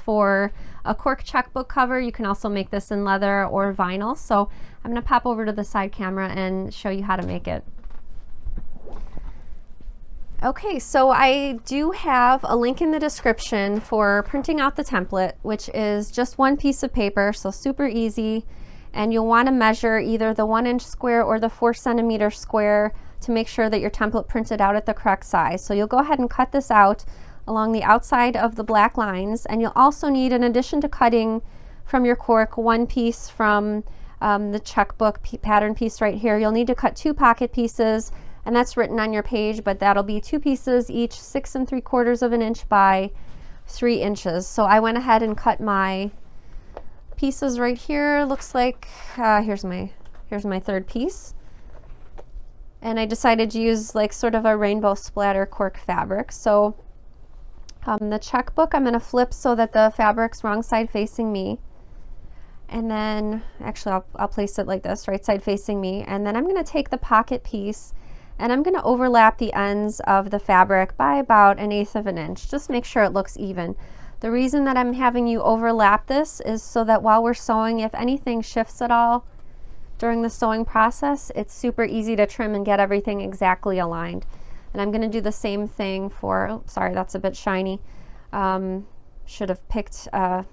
for a cork checkbook cover. You can also make this in leather or vinyl. So I'm going to pop over to the side camera and show you how to make it. Okay, so I do have a link in the description for printing out the template, which is just one piece of paper, so super easy. And you'll want to measure either the 1-inch square or the 4-centimeter square to make sure that your template printed out at the correct size. So you'll go ahead and cut this out along the outside of the black lines, and you'll also need, in addition to cutting from your cork, one piece from the checkbook pattern piece right here, you'll need to cut 2 pocket pieces, and that's written on your page, but that'll be 2 pieces, each 6 3/4 of an inch by 3 inches. So I went ahead and cut my pieces right here. Looks like here's my 3rd piece, and I decided to use like sort of a rainbow splatter cork fabric. So the checkbook I'm going to flip so that the fabric's wrong side facing me, and then actually I'll place it like this, right side facing me, and then I'm going to take the pocket piece and I'm going to overlap the ends of the fabric by about 1/8 of an inch. Just make sure it looks even. The reason that I'm having you overlap this is so that while we're sewing, if anything shifts at all during the sewing process, it's super easy to trim and get everything exactly aligned. And I'm going to do the same thing for, oh, sorry, that's a bit shiny. Should have picked a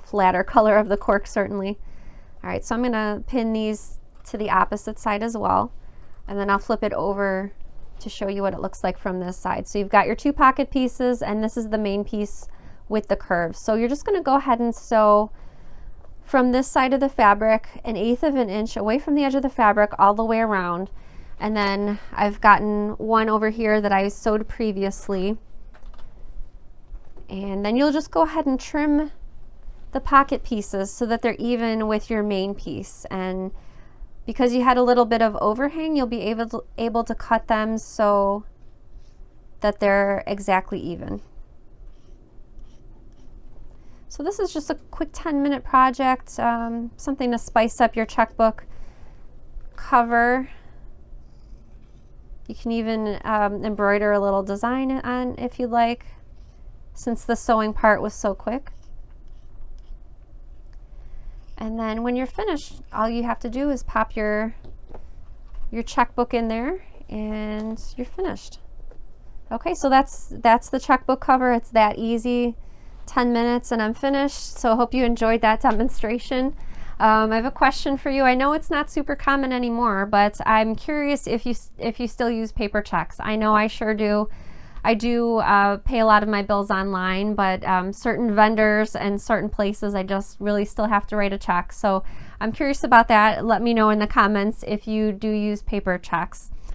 flatter color of the cork, certainly. All right, so I'm going to pin these to the opposite side as well, and then I'll flip it over to show you what it looks like from this side. So you've got your 2 pocket pieces, and this is the main piece with the curves. So you're just going to go ahead and sew from this side of the fabric 1/8 of an inch away from the edge of the fabric all the way around. And then I've gotten one over here that I sewed previously. And then you'll just go ahead and trim the pocket pieces so that they're even with your main piece. And because you had a little bit of overhang, you'll be able to cut them so that they're exactly even. So this is just a quick 10-minute project, something to spice up your checkbook cover. You can even embroider a little design on if you'd like, since the sewing part was so quick. And then when you're finished, all you have to do is pop your checkbook in there and you're finished. Okay, so that's the checkbook cover. It's that easy. 10 minutes and I'm finished. So I hope you enjoyed that demonstration. I have a question for you. I know it's not super common anymore, but I'm curious if you still use paper checks. I know I sure do. I do pay a lot of my bills online, but certain vendors and certain places I just really still have to write a check. So I'm curious about that. Let me know in the comments if you do use paper checks.